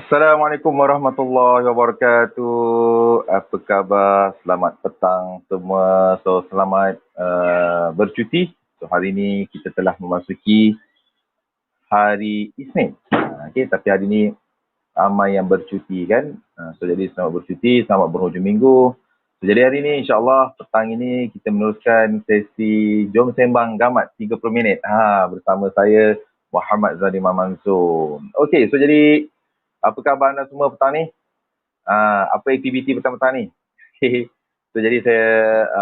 Assalamualaikum warahmatullahi wabarakatuh. Apa khabar? Selamat petang semua. So, selamat bercuti. So, hari ini kita telah memasuki hari Isnin. Okay, tapi hari ini ramai yang bercuti kan. So, jadi selamat bercuti, selamat berhujung minggu. So, jadi hari ini insyaAllah petang ini kita meneruskan sesi Jom Sembang Gamat 30 minit. Bersama saya Muhammad Zadimah Mansur. Okay, so jadi apa khabar anda semua petang ni? Apa aktiviti petang-petang ni? So, jadi saya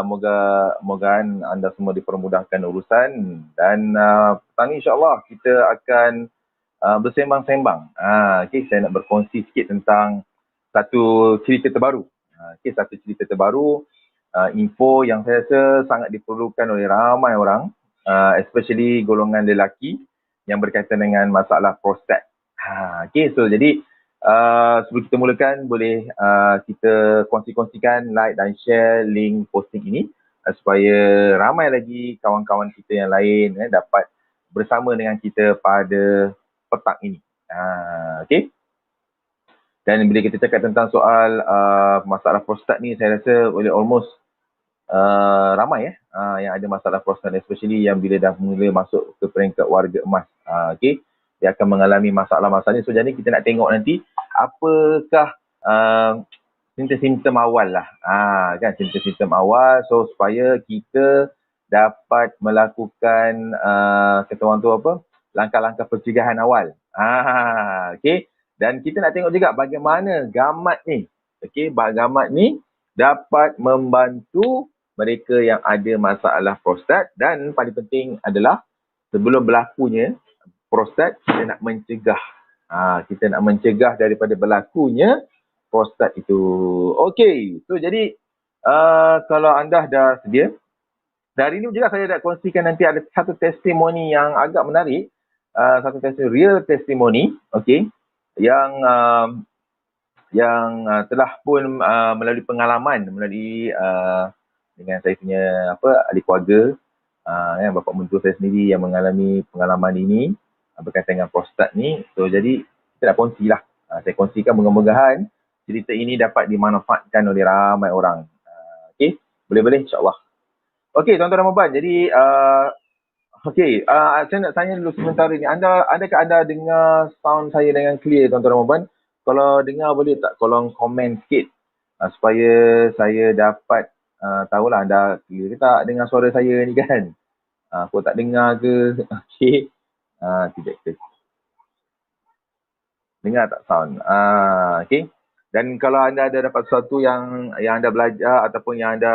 moga anda semua dipermudahkan urusan dan petang ni insyaAllah kita akan bersembang-sembang. Okay, saya nak berkongsi sikit tentang satu cerita terbaru. Satu cerita terbaru, info yang saya rasa sangat diperlukan oleh ramai orang, especially golongan lelaki yang berkaitan dengan masalah prostat. Okay, so jadi sebelum kita mulakan, boleh kita kongsi-kongsikan, like dan share link posting ini supaya ramai lagi kawan-kawan kita yang lain dapat bersama dengan kita pada petang ini. Okay. Dan bila kita cakap tentang soal masalah prostat ni, saya rasa oleh almost ramai yang ada masalah prostat, especially yang bila dah mula masuk ke peringkat warga emas. Okay. Dia akan mengalami masalah-masalah ni. So, jadi kita nak tengok nanti apakah simptom-simptom awal lah. Kan, simptom-simptom awal. So, supaya kita dapat melakukan, kata orang tu apa, langkah-langkah pencegahan awal. Okay. Dan kita nak tengok juga bagaimana gamat ni. Okay, gamat ni dapat membantu mereka yang ada masalah prostat. Dan paling penting adalah sebelum berlakunya prostat, kita nak mencegah. Kita nak mencegah daripada berlakunya prostat itu. Okey, so jadi kalau anda dah sedia, dari ini juga saya nak kongsikan nanti ada satu testimoni yang agak menarik, satu testimoni, real testimoni, okey, yang telah pun melalui pengalaman, melalui dengan saya punya ahli keluarga, bapa mentua saya sendiri yang mengalami pengalaman ini berkaitan dengan prostat ni. So, jadi kita nak kongsilah. Saya kongsikan, mudah-mudahan cerita ini dapat dimanfaatkan oleh ramai orang. Okey, boleh-boleh insyaAllah. Okey, tuan-tuan dan puan. Jadi, saya nak tanya dulu sementara ni. Adakah anda dengar sound saya dengan clear, tuan-tuan dan puan? Kalau dengar, boleh tak tolong komen sikit supaya saya dapat tahulah anda clear ke tak dengar suara saya ni kan. Aku tak dengar ke? Okey. Tidak ke. Dengar tak sound? Okey. Dan kalau anda ada dapat sesuatu yang anda belajar ataupun yang anda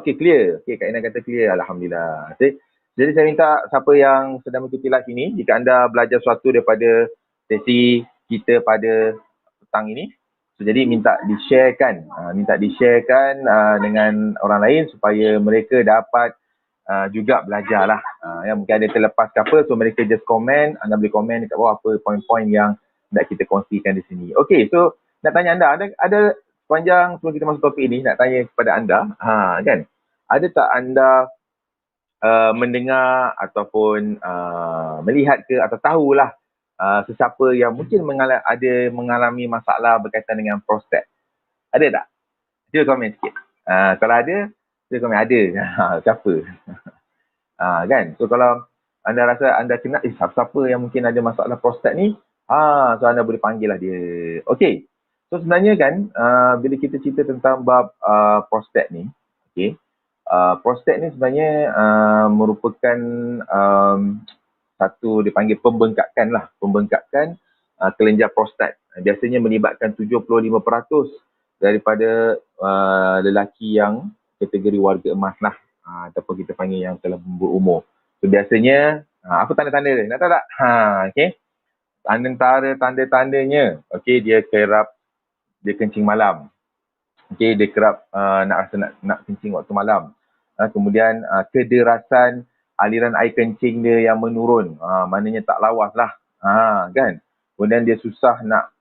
okey, clear. Okey, Kak Ina kata clear, alhamdulillah. Okay. Jadi saya minta siapa yang sedang mengikuti live ini, jika anda belajar sesuatu daripada sesi kita pada petang ini, so, jadi minta di-sharekan, dengan orang lain supaya mereka dapat juga belajar lah. Yang mungkin ada terlepas ke apa, so mereka just komen, anda boleh komen dekat bawah apa poin-poin yang nak kita kongsikan di sini. Okey, so nak tanya anda, ada sepanjang sebelum kita masuk topik ini, nak tanya kepada anda, kan, ada tak anda mendengar ataupun melihat ke atau tahulah sesiapa yang mungkin mengalami masalah berkaitan dengan prostat? Ada tak? Sila komen sikit. Kalau ada, sila komen ada. Siapa? Kan? So, kalau anda rasa anda kenal siapa yang mungkin ada masalah prostat ni, so anda boleh panggil lah dia. Okey. So sebenarnya kan bila kita cerita tentang bab prostat ni, okey. Prostat ni sebenarnya merupakan satu dipanggil pembengkakan lah, pembengkakan kelenjar prostat. Biasanya melibatkan 75% daripada lelaki yang kategori warga emas lah, ataupun kita panggil yang telah berumur. So biasanya apa tanda-tanda dia? Nak tahu tak? Okey. Antara tanda-tandanya, okey, dia kerap dia kencing malam. Okey, dia kerap nak rasa nak kencing waktu malam. Kemudian kederasan aliran air kencing dia yang menurun. Maknanya tak lawas lah. Kan? Kemudian dia susah nak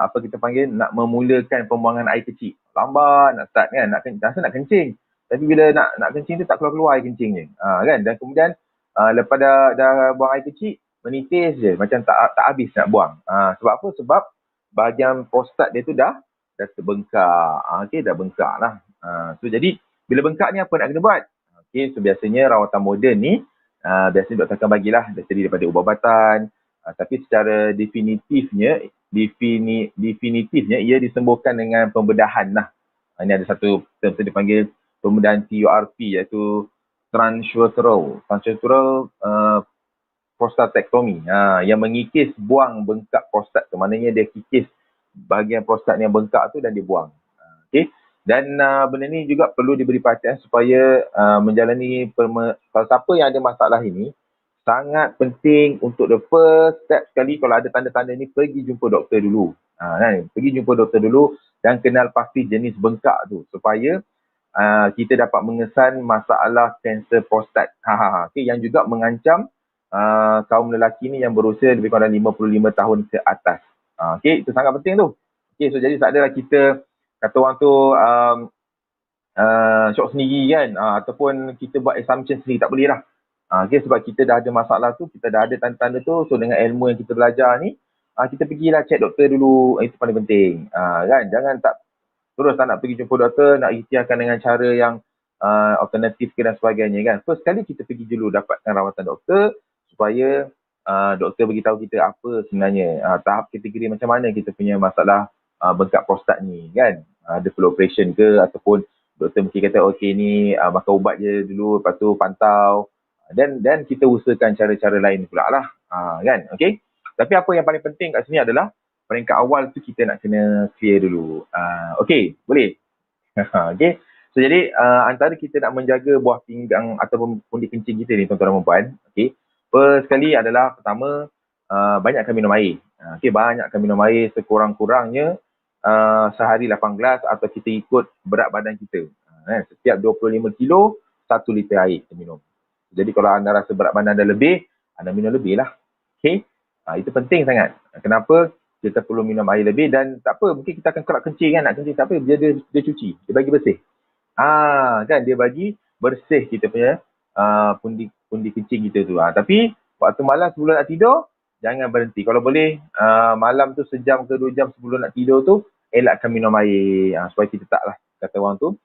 apa kita panggil, nak memulakan pembuangan air kecil. Lambat nak start kan, rasa nak kencing. Tapi bila nak kencing tu tak keluar-keluar air kencingnya. Kan? Dan kemudian lepas dah buang air kecil, menitis je. Macam tak habis nak buang. Sebab apa? Sebab bahagian prostat dia tu dah terbengkak. Okey, dah bengkak lah. So jadi bila bengkak ni apa nak kena buat? Okey, so biasanya rawatan moden ni biasanya doktor akan bagilah terdiri daripada ubat-ubatan, tapi secara definitifnya ia disembuhkan dengan pembedahan lah. Ini ada satu term dipanggil pembedahan TURP, iaitu transurethral prostatectomy, yang mengikis buang bengkak prostat tu. Maknanya dia kikis bahagian prostat yang bengkak tu dan dibuang. Okey. Dan benda ni juga perlu diberi perhatian supaya menjalani kalau siapa yang ada masalah ini, sangat penting untuk the first step sekali, kalau ada tanda-tanda ni, pergi jumpa doktor dulu. Pergi jumpa doktor dulu dan kenal pasti jenis bengkak tu supaya kita dapat mengesan masalah kanser prostat. Okey, yang juga mengancam kaum lelaki ni yang berusia lebih kurang 55 tahun ke atas. Okey, itu sangat penting tu. Okey, so jadi tak adalah kita kata orang tu syok sendiri kan, ataupun kita buat assumption sendiri, tak boleh lah. Okey, sebab kita dah ada masalah tu, kita dah ada tanda-tanda tu, so dengan ilmu yang kita belajar ni, kita pergilah check doktor dulu, itu paling penting. Kan, jangan terus tak nak pergi jumpa doktor, nak ikhtiarkan dengan cara yang alternatif ke dan sebagainya kan. First sekali kita pergi dulu dapatkan rawatan doktor supaya doktor beritahu kita apa sebenarnya tahap kategori macam mana kita punya masalah bengkak prostat ni kan. Ada perlu operation ke, ataupun doktor mungkin kata okey ni makan ubat je dulu, lepas tu pantau, dan kita usahakan cara-cara lain pula lah, kan. Okey. Tapi apa yang paling penting kat sini adalah peringkat awal tu kita nak kena clear dulu. Okey, boleh? Okey. So jadi antara kita nak menjaga buah pinggang ataupun pundi kencing kita ni, tuan-tuan dan puan, okey. First sekali adalah pertama, banyakkan minum air. Okey, banyakkan minum air, sekurang-kurangnya sehari 8 gelas, atau kita ikut berat badan kita. Setiap 25 kilo, 1 liter air kita minum. Jadi kalau anda rasa berat badan anda lebih, anda minum lebih lah. Okey. Itu penting sangat. Kenapa? Kita perlu minum air lebih, dan tak apa, mungkin kita akan kerap kencing kan, nak kencing tak apa, dia cuci, dia bagi bersih. Kan, dia bagi bersih kita punya pundi kencing kita tu. Tapi waktu malam sebelum nak tidur, jangan berhenti. Kalau boleh malam tu sejam ke 2 jam sebelum nak tidur tu, elakkan minum air, supaya kita taklah, kata orang tu,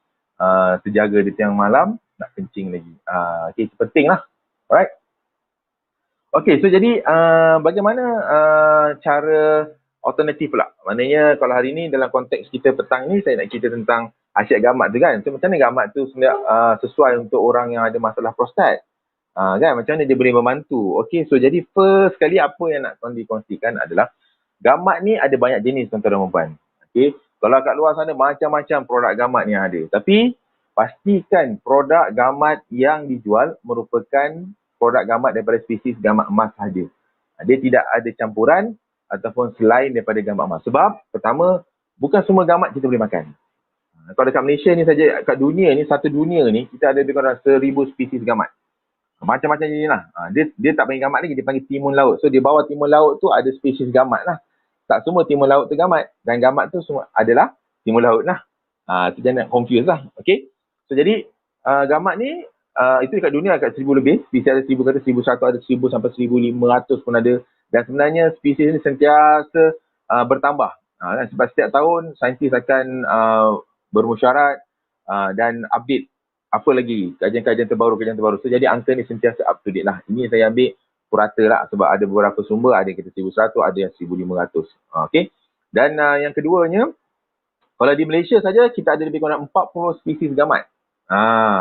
terjaga di tiang malam nak kencing lagi. Okay, itu penting lah. Alright. Okay, so jadi bagaimana cara alternatif pula? Maknanya kalau hari ni dalam konteks kita petang ni, saya nak cerita tentang asyik gamat tu kan. So macam mana gamat tu sesuai untuk orang yang ada masalah prostat? Kan, macam mana dia boleh membantu? Okay, so jadi first sekali apa yang nak dikongsikan adalah gamat ni ada banyak jenis, tuan-tuan dan puan. Okay, kalau kat luar sana macam-macam produk gamat ni ada. Tapi pastikan produk gamat yang dijual merupakan produk gamat daripada spesies gamat emas sahaja. Dia tidak ada campuran ataupun selain daripada gamat emas. Sebab pertama, bukan semua gamat kita boleh makan. Kalau dekat Malaysia ni saja, kat dunia ni, satu dunia ni, kita ada lebih kurang 1,000 spesies gamat. Macam-macam jenis lah. Dia tak panggil gamat lagi, dia panggil timun laut. So di bawah timun laut tu ada spesies gamat lah. Tak semua timun laut tu gamat. Dan gamat tu semua adalah timun laut lah. Tu jangan confuse lah. Okay. So jadi gamat ni, itu dekat dunia kat 1,000 lebih. Spesies ada 1,000, kata 1,100, ada 1,000 sampai 1,500 pun ada. Dan sebenarnya spesies ni sentiasa bertambah. Sebab setiap tahun saintis akan bermusyarat dan update apa lagi kajian-kajian terbaru. So jadi angka ni sentiasa up to date lah. Ini saya ambil purata lah sebab ada beberapa sumber, ada yang kata 1,100, ada yang 1,500. Okay. Dan yang keduanya, kalau di Malaysia saja kita ada lebih kurang 40 spesies gamat.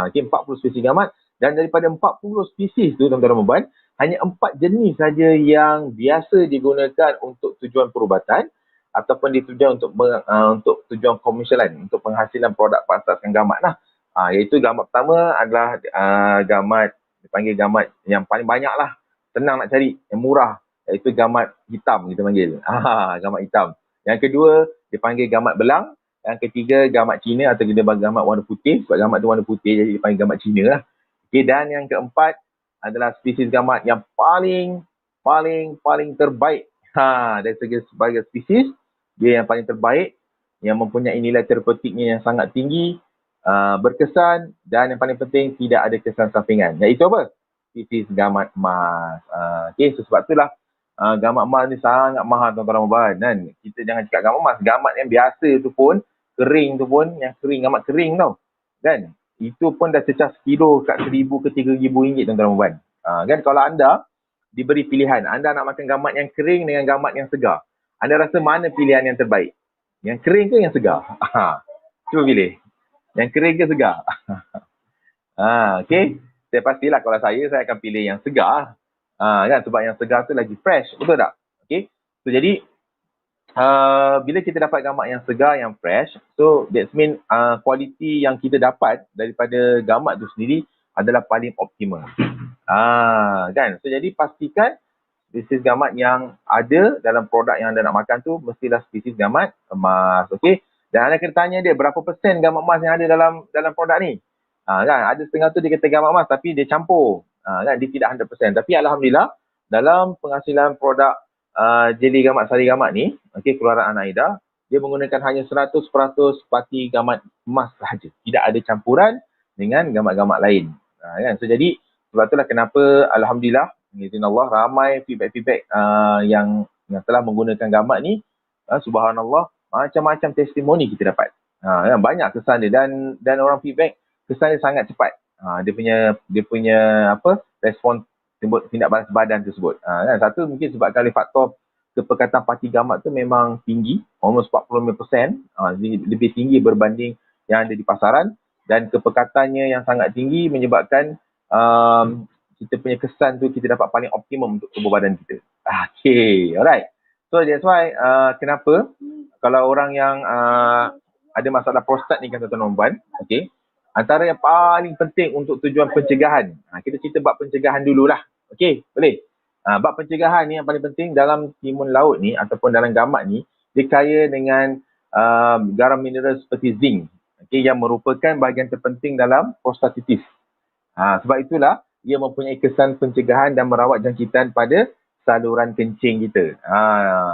Okay, 40 spesies gamat. Dan daripada 40 spesies tu, tuan-tuan dan puan, hanya 4 jenis saja yang biasa digunakan untuk tujuan perubatan ataupun ditujuan untuk tujuan komersialan, untuk penghasilan produk asaskan gamat lah. Iaitu gamat pertama adalah gamat, dipanggil gamat yang paling banyak lah. Senang nak cari, yang murah. Iaitu gamat hitam kita panggil. Gamat hitam. Yang kedua, dipanggil gamat belang. Yang ketiga, gamat Cina atau kita panggil gamat warna putih. Sebab gamat tu warna putih, jadi dipanggil gamat Cina lah. Okay, dan yang keempat adalah spesies gamat yang paling terbaik. Dari segi sebagai spesies, dia yang paling terbaik, yang mempunyai nilai terapeutiknya yang sangat tinggi, berkesan, dan yang paling penting, tidak ada kesan sampingan. Iaitu apa? Spesies gamat emas. Okay, so sebab itulah gamat emas ni sangat mahal, tuan-tuan dan puan. Dan kita jangan cakap gamat emas. Gamat yang biasa tu pun, kering tu pun, yang kering, gamat kering tau. Kan? Itu pun dah cecah sekilo kat RM1,000 ke RM3,000, tuan-tuan dan puan. Kan kalau anda diberi pilihan, anda nak makan gamat yang kering dengan gamat yang segar, anda rasa mana pilihan yang terbaik? Yang kering ke yang segar? Cuba pilih. Yang kering ke segar? Okay. Saya pastilah kalau saya akan pilih yang segar. Kan? Sebab yang segar tu lagi fresh. Betul tak? Okay. So, jadi, bila kita dapat gamat yang segar, yang fresh, so that mean kualiti yang kita dapat daripada gamat tu sendiri adalah paling optimal. Kan? So, jadi pastikan spesies gamat yang ada dalam produk yang anda nak makan tu mestilah spesies gamat emas. Okay? Dan anda kena tanya dia berapa persen gamat emas yang ada dalam produk ni. Kan? Ada setengah tu dia kata gamat emas tapi dia campur. Kan? Dia tidak 100%. Tapi Alhamdulillah, dalam penghasilan produk jeli gamat sari gamat ni, keluaran Anaida, dia menggunakan hanya 100% pati gamat emas sahaja. Tidak ada campuran dengan gamat-gamat lain. Kan? So, jadi, sebab itulah kenapa Alhamdulillah, Allah, ramai feedback-feedback yang telah menggunakan gamat ni, subhanallah, macam-macam testimoni kita dapat. Banyak kesan dia, dan orang feedback kesan dia sangat cepat. Dia punya respon tindak balas badan tersebut. Satu mungkin sebabkan oleh faktor kepekatan pati gamat tu memang tinggi, almost 45%, lebih tinggi berbanding yang ada di pasaran, dan kepekatannya yang sangat tinggi menyebabkan kita punya kesan tu kita dapat paling optimum untuk tubuh badan kita. Okay, alright. So that's why kenapa kalau orang yang ada masalah prostat ni kan, tuan-tuan dan puan, okay, antara yang paling penting untuk tujuan pencegahan, kita cerita bab pencegahan dululah. Okey, boleh? Bab pencegahan ni yang paling penting dalam timun laut ni ataupun dalam gamat ni, dia kaya dengan garam mineral seperti zinc, yang merupakan bahagian terpenting dalam prostatitis. Sebab itulah ia mempunyai kesan pencegahan dan merawat jangkitan pada saluran kencing kita.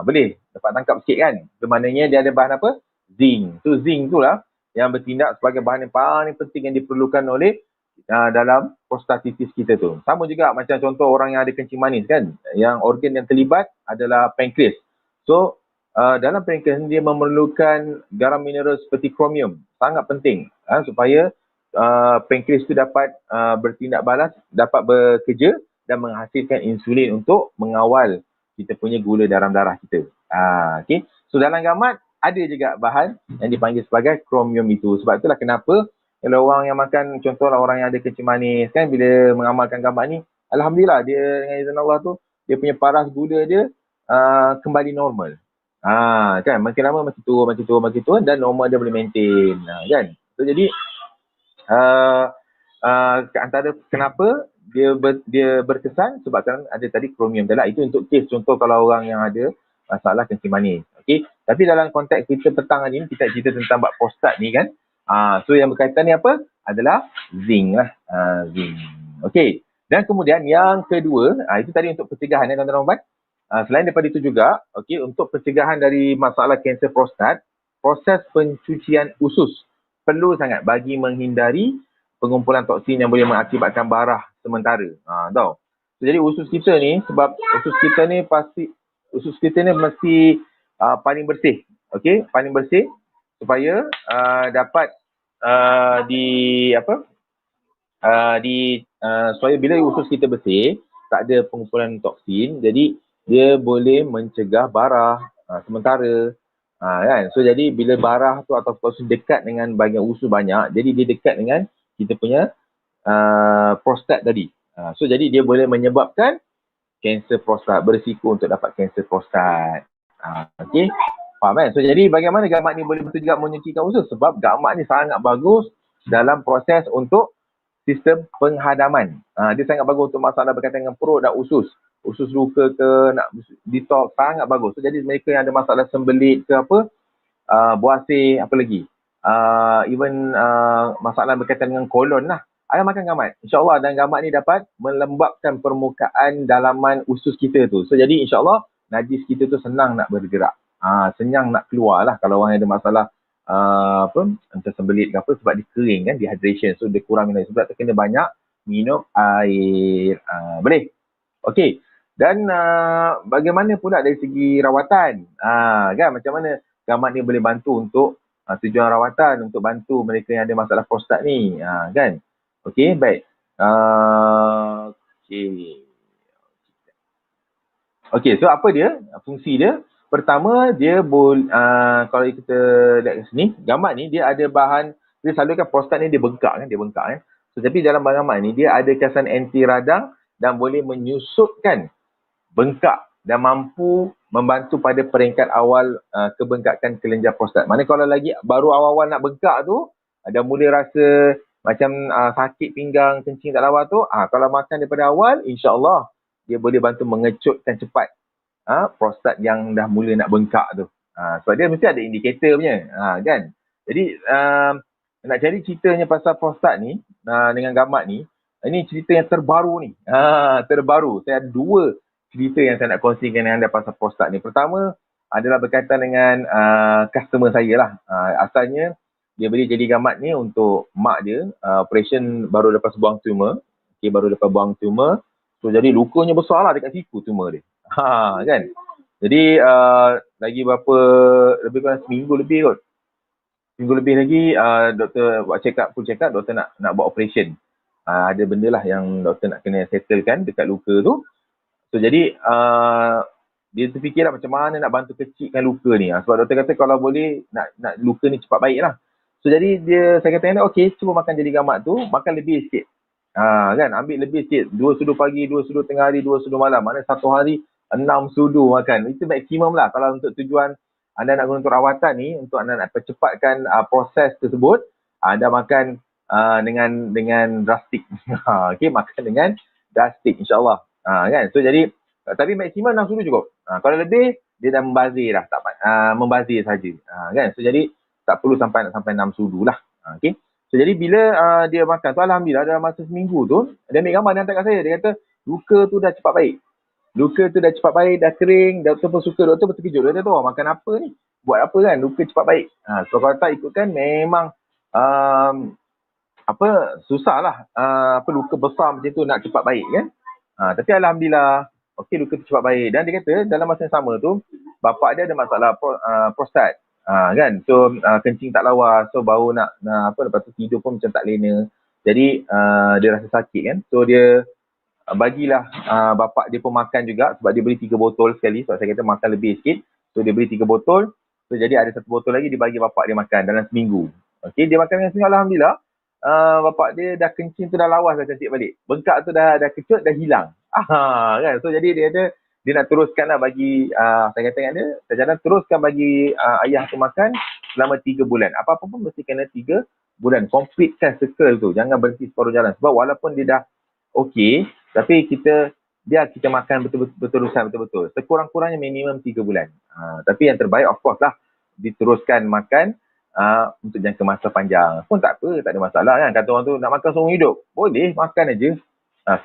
Boleh dapat tangkap sikit kan? Maknanya dia ada bahan apa? Zinc. So zinc tu lah yang bertindak sebagai bahan yang paling penting yang diperlukan oleh dalam prostatitis kita tu. Sama juga macam contoh orang yang ada kencing manis kan, yang organ yang terlibat adalah pankreas. So dalam pankreas dia memerlukan garam mineral seperti kromium, sangat penting supaya pankreas tu dapat bertindak balas, dapat bekerja dan menghasilkan insulin untuk mengawal kita punya gula dalam darah kita. Okay. So dalam gamat ada juga bahan yang dipanggil sebagai kromium itu. Sebab itulah kenapa kalau orang yang makan, contohlah orang yang ada kencing manis kan, bila mengamalkan gamat ni, Alhamdulillah dia dengan izin Allah tu, dia punya paras gula dia kembali normal. Kan, makin lama makin turun dan normal dia boleh maintain. Kan? So jadi antara kenapa dia berkesan sebabkan ada tadi kromium adalah itu untuk kes contoh kalau orang yang ada masalah kencing manis. Okey, tapi dalam konteks kita petang hari ni kita cerita tentang bab prostat ni kan. So yang berkaitan ni apa? Adalah zinc lah. Zinc. Okey. Dan kemudian yang kedua, itu tadi untuk pencegahan ya tuan-tuan. Selain daripada itu juga, okey, untuk pencegahan dari masalah kanser prostat, proses pencucian usus perlu sangat bagi menghindari pengumpulan toksin yang boleh mengakibatkan barah sementara. Tahu. Jadi usus kita ni, sebab usus kita ni mesti paling bersih. Okey, paling bersih supaya dapat supaya bila usus kita bersih, tak ada pengumpulan toksin, jadi dia boleh mencegah barah sementara Kan? So jadi bila barah tu atau usus dekat dengan bahagian usus banyak, jadi dia dekat dengan kita punya prostat tadi. So jadi dia boleh menyebabkan kanser prostat, berisiko untuk dapat kanser prostat. Okey. Faham kan? So jadi bagaimana gamat ni boleh betul juga menyucikan usus? Sebab gamat ni sangat bagus dalam proses untuk sistem penghadaman. Dia sangat bagus untuk masalah berkaitan dengan perut dan usus. Usus luka ke, nak detox, sangat bagus. So jadi mereka yang ada masalah sembelit ke apa, buasir, apa lagi. Even masalah berkaitan dengan kolon lah. Ada makan gamat. InsyaAllah dan gamat ni dapat melembabkan permukaan dalaman usus kita tu. So jadi insyaAllah najis kita tu senang nak bergerak. Senang nak keluar lah kalau orang ada masalah entah sembelit ke apa sebab dia kering kan, dehydration. So dia kurang minum. Sebab tu kena banyak minum air. Boleh? Okey. Dan bagaimana pula dari segi rawatan? Kan macam mana gamat ni boleh bantu untuk tujuan rawatan, untuk bantu mereka yang ada masalah prostat ni. Kan? Okey, baik. Okey. Okey, so apa dia? Fungsi dia. Pertama, dia kalau kita lihat kat sini, gamat ni dia ada bahan, dia selalu kan prostat ni dia bengkak kan. So, tapi dalam gamat ni dia ada kesan anti radang dan boleh menyusutkan bengkak dan mampu membantu pada peringkat awal kebengkakan kelenjar prostat. Mana kalau lagi baru awal-awal nak bengkak tu, ada mula rasa macam sakit pinggang, kencing tak lawa tu, kalau makan daripada awal, insya-Allah dia boleh bantu mengecutkan cepat prostat yang dah mula nak bengkak tu. Sebab dia mesti ada indikator punya, kan? Jadi nak cari ceritanya pasal prostat ni dengan gamat ni, ini cerita yang terbaru ni. Terbaru. Saya ada 2 cerita yang saya nak kongsikan dengan anda pasal prostat ni. Pertama adalah berkaitan dengan customer saya lah. Asalnya dia beli jadi gamat ni untuk mak dia, operation baru lepas buang tumor. Okay, baru lepas buang tumor. So jadi lukanya besar lah dekat siku tumor dia. Kan? Jadi lagi berapa, lebih kurang seminggu lebih kot. Minggu lebih lagi doktor buat check up, doktor nak buat operation. Ada benda lah yang doktor nak kena settlekan dekat luka tu. So jadi dia terfikirlah macam mana nak bantu kecilkan luka ni. Sebab doktor kata kalau boleh nak luka ni cepat baik lah. So jadi saya kata okey, cuba makan jadi gamat tu, makan lebih sikit. Kan, ambil lebih sikit. 2 sudu pagi, 2 sudu tengah hari, 2 sudu malam. Mana satu hari 6 sudu makan. Itu maksimum lah kalau untuk tujuan anda nak guna untuk rawatan ni, untuk anda nak percepatkan proses tersebut, anda makan dengan drastik. Okey, makan dengan drastik insya-Allah. Kan? So jadi tapi maksimum 6 sudu cukup. Kalau lebih dia dah membazir dah, tak membazir saja. Kan? So jadi tak perlu sampai 6 sudu lah. Okey. So jadi bila dia makan tu, alhamdulillah dalam masa seminggu tu, dia ambil gambar dia hantar kat saya. Dia kata luka tu dah cepat baik. Luka tu dah cepat baik, dah kering, doktor pun suka, doktor pun terkejut. Dia kata, makan apa ni? Buat apa kan? Luka cepat baik. So kalau tak ikutkan memang susah lah. Luka besar macam tu nak cepat baik kan? Tapi alhamdulillah, okey, luka tu cepat baik. Dan dia kata dalam masa yang sama tu, bapak dia ada masalah prostat. Kan? So kencing tak lawa, so baru nak lepas tu tidur pun macam tak lena. Jadi dia rasa sakit kan? So dia bagilah bapak dia pun makan juga sebab dia beli 3 botol sekali. Sebab saya kata makan lebih sikit. So dia beli 3 botol. So jadi ada 1 botol lagi dia bagi bapak dia makan dalam seminggu. Okey, dia makan dengan seminggu, alhamdulillah. Bapak dia dah kencing tu dah lawas dah cantik balik. Bengkak tu dah kecut, dah hilang. Kan? So jadi dia kata dia nak teruskan lah bagi saya kata dengan dia, saya teruskan bagi ayah tu makan selama 3 bulan. Apa-apa pun mesti kena 3 bulan. Completekan circle tu. Jangan berhenti separuh jalan. Sebab walaupun dia dah okey, tapi kita makan betul-betul. Sekurang-kurangnya minimum 3 bulan. Tapi yang terbaik of course lah diteruskan makan untuk jangka masa panjang. Pun tak apa, tak ada masalah kan. Kata orang tu nak makan seumur hidup. Boleh, makan aja.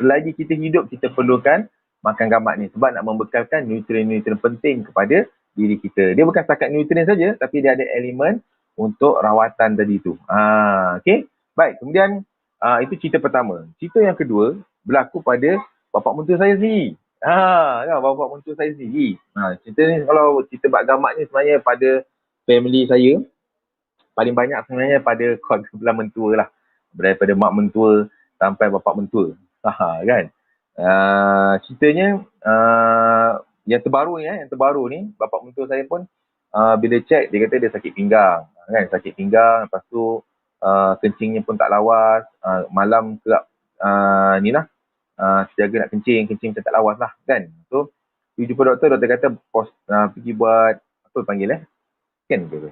Selagi kita hidup, kita perlukan makan gamat ni. Sebab nak membekalkan nutrien-nutrien penting kepada diri kita. Dia bukan setakat nutrien saja, tapi dia ada elemen untuk rawatan tadi tu. Okey. Baik, kemudian itu cerita pertama. Cerita yang kedua berlaku pada bapa mentua saya sendiri. Kan, bapa mentua saya sendiri. Cerita ni, kalau cerita bab gamat ni sebenarnya pada family saya, paling banyak sebenarnya pada keluarga belah mentua lah. Daripada mak mentua sampai bapa mentua. Kan. Ceritanya yang terbaru ni, bapa mentua saya pun bila cek, dia kata dia sakit pinggang. Kan, sakit pinggang, lepas tu kencingnya pun tak lawas. Malam kerap sejaga nak kencing macam tak lawas lah kan. So, pergi jumpa doktor kata pergi buat, apa panggil scan ke?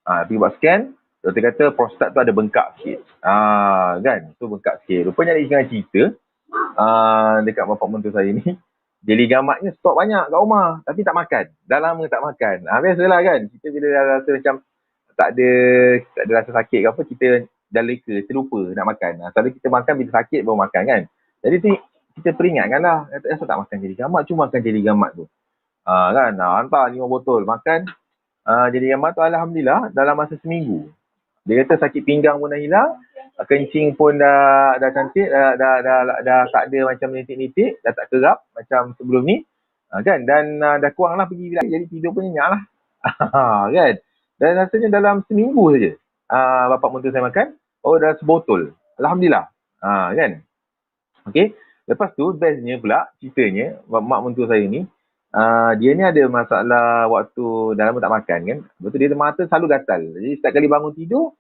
Pergi buat scan, doktor kata prostat tu ada bengkak sikit. Kan, tu bengkak sikit. Rupanya ada tengah cerita dekat bapak mentua saya ni, jeli gamatnya stok banyak kat rumah, tapi tak makan. Dah lama tak makan. Biasalah kan, kita bila dah rasa macam tak ada rasa sakit ke apa, kita dah leka, terlupa nak makan. Selalu kita makan bila sakit baru makan kan. Jadi tu kita peringatkan lah, asal tak makan jeli gamat, cuma makan jeli gamat tu. Kan, hantar 5 botol, makan jeli gamat tu, alhamdulillah dalam masa seminggu. Dia kata sakit pinggang pun dah hilang, kencing pun dah cantik, dah tak ada macam nitik-nitik, dah tak kerap macam sebelum ni. Kan, dan dah kurang lah pergi bilik, jadi tidur pun nyenyak lah. Kan, dan rasanya dalam seminggu saja bapak mentua saya makan, dah sebotol. Alhamdulillah. Kan. Okey. Lepas tu, bestnya pula, ceritanya, mak mentua saya ni, dia ni ada masalah waktu dah lama tak makan kan. Lepas tu dia mata selalu gatal. Jadi setiap kali bangun tidur,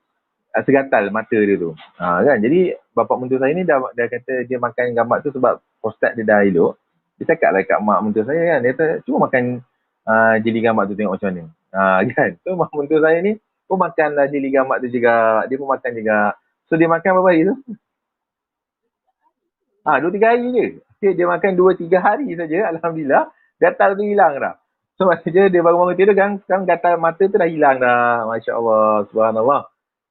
segatal mata dia tu. Kan. Jadi bapak mentua saya ni dah kata dia makan gamat tu sebab prostat dia dah elok. Dia cakap lah kat mak mentua saya kan. Dia kata cuba makan jeli gamat tu tengok macam mana. Kan. So mak mentua saya ni pun makan lah jeli gamat tu juga. Dia pun makan juga. So dia makan berapa hari tu? 2-3 hari je. Okay, dia makan 2-3 hari saja. Alhamdulillah. Gatal tu hilang dah. So maksudnya dia bangun-bangun tidur kan, sekarang gatal mata tu dah hilang dah. Masya Allah. Subhanallah.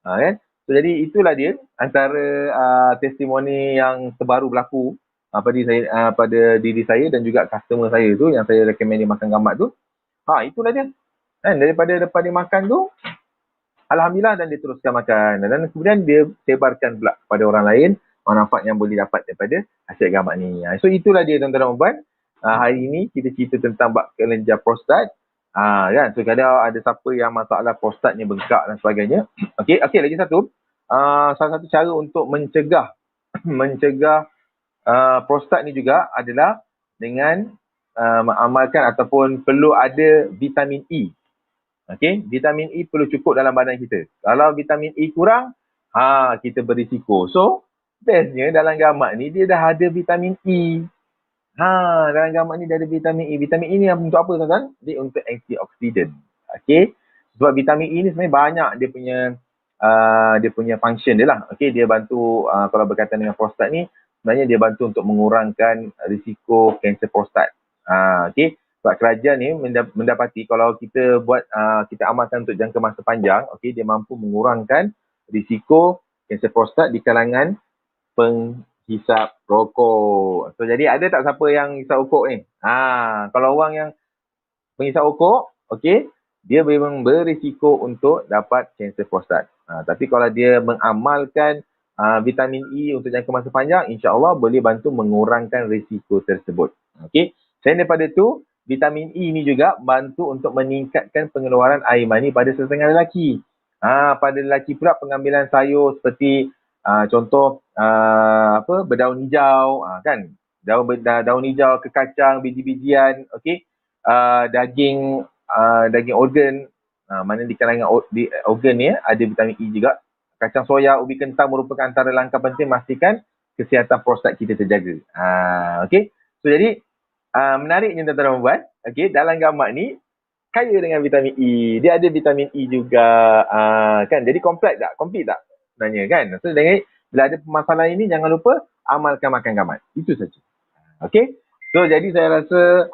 Kan? So, jadi itulah dia antara testimoni yang terbaru berlaku pada diri saya dan juga customer saya tu yang saya recommend dia makan gamat tu. Itulah dia. Kan? Daripada lepas dia makan tu, alhamdulillah, dan dia teruskan makan. Dan kemudian dia sebarkan pula kepada orang lain manfaat yang boleh dapat daripada hasil gamat ni. So itulah dia tuan-tuan dan puan. Hari ini kita cerita tentang bab kelenjar prostat. Kan? So kadang ada siapa yang masalah prostatnya bengkak dan sebagainya. Okey, lagi satu. Salah satu cara untuk mencegah prostat ni juga adalah dengan mengamalkan ataupun perlu ada vitamin E. Okey, vitamin E perlu cukup dalam badan kita. Kalau vitamin E kurang, kita berisiko. So, bestnya dalam gamat ni dia dah ada vitamin E. Dalam gamat ni dia ada vitamin E. Vitamin E ni untuk apa tuan-tuan? Dia untuk antioksidan. Okey. Sebab vitamin E ni sebenarnya banyak dia punya function dia lah. Okey, dia bantu kalau berkaitan dengan prostat ni, sebenarnya dia bantu untuk mengurangkan risiko kanser prostat. Okey. Sebab kerajaan ni mendapati kalau kita buat kita amalkan untuk jangka masa panjang, okey, dia mampu mengurangkan risiko kanser prostat di kalangan penghisap rokok. So jadi ada tak siapa yang hisap rokok ni? Kalau orang yang penghisap rokok, okey, dia memang berisiko untuk dapat kanser prostat. Tapi kalau dia mengamalkan vitamin E untuk jangka masa panjang, insya-Allah boleh bantu mengurangkan risiko tersebut. Okey. Selain daripada itu, vitamin E ni juga bantu untuk meningkatkan pengeluaran air mani pada sesetengah lelaki. Pada lelaki pula pengambilan sayur seperti contoh berdaun hijau, kan? Daun hijau, kekacang, biji-bijian, okey. Daging organ, mana di kalangan organ ni ada vitamin E juga. Kacang soya, ubi kentang merupakan antara langkah penting memastikan kesihatan prostat kita terjaga. Okey. So jadi menariknya tuan-tuan dan puan, okey, dalam gamat ni kaya dengan vitamin E. Dia ada vitamin E juga, kan? Jadi complete tak sebenarnya, kan? So bila ada masalah ini, jangan lupa amalkan makan gamat. Itu saja. Okey. So jadi saya rasa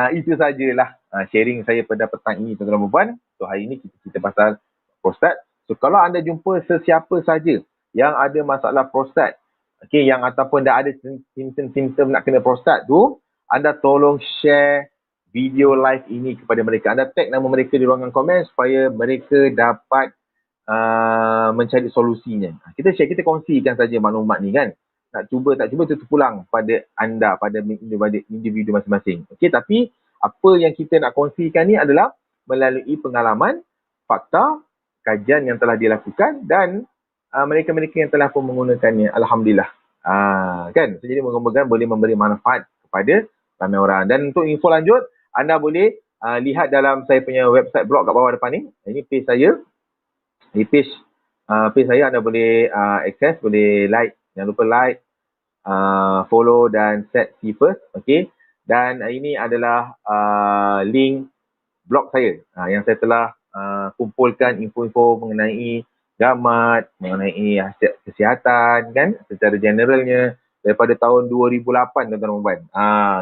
itu sajalah sharing saya pada petang ini tuan-tuan dan puan. So hari ini kita cerita pasal prostat. So kalau anda jumpa sesiapa saja yang ada masalah prostat, okey, yang ataupun dah ada simptom-simptom nak kena prostat tu, anda tolong share video live ini kepada mereka. Anda tag nama mereka di ruangan komen supaya mereka dapat mencari solusinya. Kita share, kita kongsikan saja maklumat ni, kan. Tak cuba itu terpulang pada anda, pada individu masing-masing. Okey, tapi apa yang kita nak kongsikan ni adalah melalui pengalaman, fakta, kajian yang telah dilakukan dan mereka-mereka yang telah pun menggunakannya. Alhamdulillah. Kan? So, jadi moga-moga boleh memberi manfaat kepada ramai orang. Dan untuk info lanjut, anda boleh lihat dalam saya punya website blog kat bawah depan ni. Ini page saya. Di page saya anda boleh access, boleh like. Jangan lupa like, follow dan set see first. Okay. Dan ini adalah link blog saya yang saya telah kumpulkan info-info mengenai gamat, mengenai aspek kesihatan kan, secara generalnya daripada tahun 2008 tuan-tuan dan puan.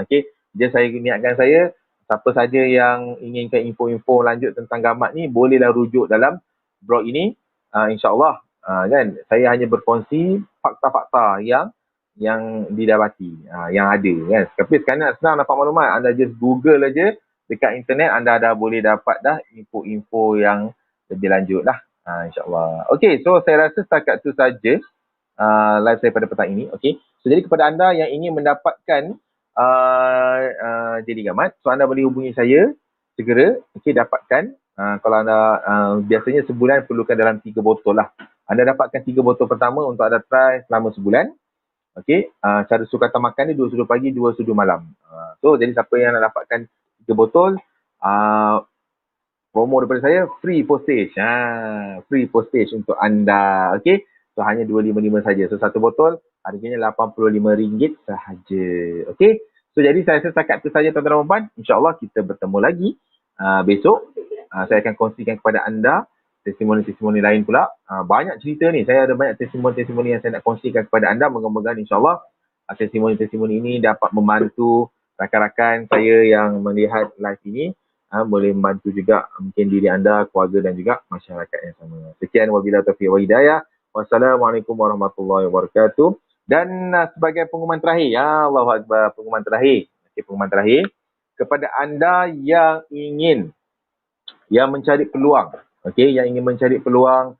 Okey, jadi saya niatkan saya, siapa saja yang inginkan info-info lanjut tentang gamat ni bolehlah rujuk dalam blog ini. InsyaAllah kan, saya hanya berkongsi fakta-fakta yang didapati, yang ada kan. Tapi sekarang senang dapat maklumat, anda just Google aja dekat internet, anda dah boleh dapat dah info-info yang lebih lanjut lah. InsyaAllah. Okay, so saya rasa setakat tu saja live saya pada petang ini. Okay, so jadi kepada anda yang ingin mendapatkan jadi gamat, so anda boleh hubungi saya segera. Okay, dapatkan. Kalau anda biasanya sebulan perlukan dalam 3 botol lah. Anda dapatkan 3 botol pertama untuk anda try selama sebulan. Okay, cara sukatan makan ni 2 sudu pagi, 2 sudu malam. So jadi siapa yang nak dapatkan 3 botol, promo daripada saya, free postage. Free postage untuk anda. Okay, so hanya 255 saja. So satu botol harganya RM85 sahaja. Okay, so jadi saya setakat itu saja tuan-tuan dan puan. InsyaAllah kita bertemu lagi besok. Saya akan kongsikan kepada anda testimoni-testimoni lain pula. Banyak cerita ni. Saya ada banyak testimoni-testimoni yang saya nak kongsikan kepada anda. Moga-moga insyaAllah testimoni-testimoni ini dapat membantu rakan-rakan saya yang melihat live ini. Boleh membantu juga mungkin diri anda, keluarga dan juga masyarakat yang sama. Sekian, wabillahi taufiq wal hidayah. Wassalamualaikum warahmatullahi wabarakatuh. Dan sebagai pengumuman terakhir, ya Allahu Akbar, pengumuman terakhir. Pengumuman terakhir kepada anda yang mencari peluang. Okey, yang ingin mencari peluang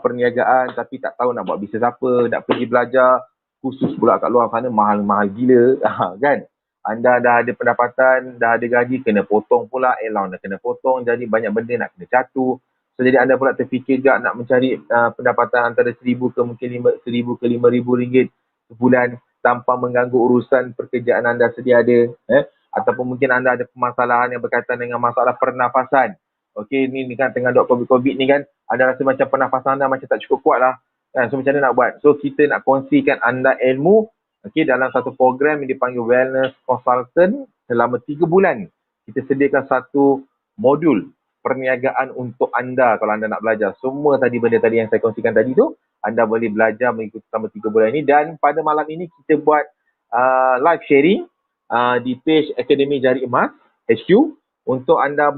perniagaan tapi tak tahu nak buat bisnes apa, nak pergi belajar khusus pula kat luar sana mahal-mahal gila kan. Anda dah ada pendapatan, dah ada gaji, kena potong pula, allowance dah kena potong, jadi banyak benda nak kena catu. So jadi anda pula terfikir juga nak mencari pendapatan antara 1,000 ke mungkin 1,000 ke 5,000 ringgit sebulan tanpa mengganggu urusan pekerjaan anda sedia ada. Ataupun mungkin anda ada permasalahan yang berkaitan dengan masalah pernafasan. Okey, ni kan tengah dok COVID ni kan, anda rasa macam pernafasan anda macam tak cukup kuat lah. So macam mana nak buat? So kita nak kongsikan anda ilmu, okey, dalam satu program yang dipanggil Wellness Consultant selama 3 bulan. Kita sediakan satu modul perniagaan untuk anda kalau anda nak belajar. Semua benda tadi yang saya kongsikan tadi tu, anda boleh belajar mengikuti selama 3 bulan ini. Dan pada malam ini kita buat live sharing di page Akademi Jari Emas HQ untuk anda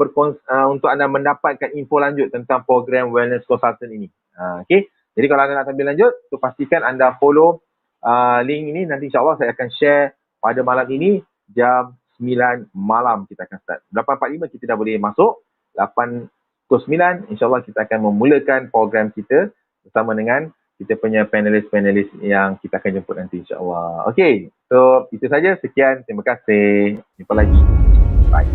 untuk anda mendapatkan info lanjut tentang program Wellness Consultant ini. Okey. Jadi kalau anda nak tampil lanjut, so pastikan anda follow link ini. Nanti insyaAllah saya akan share pada malam ini jam 9 malam kita akan start. 8.45 kita dah boleh masuk. 8.9 insyaAllah kita akan memulakan program kita bersama dengan kita punya panelis-panelis yang kita akan jemput nanti insyaAllah. Okey. So itu saja. Sekian. Terima kasih. Jumpa lagi. Bye.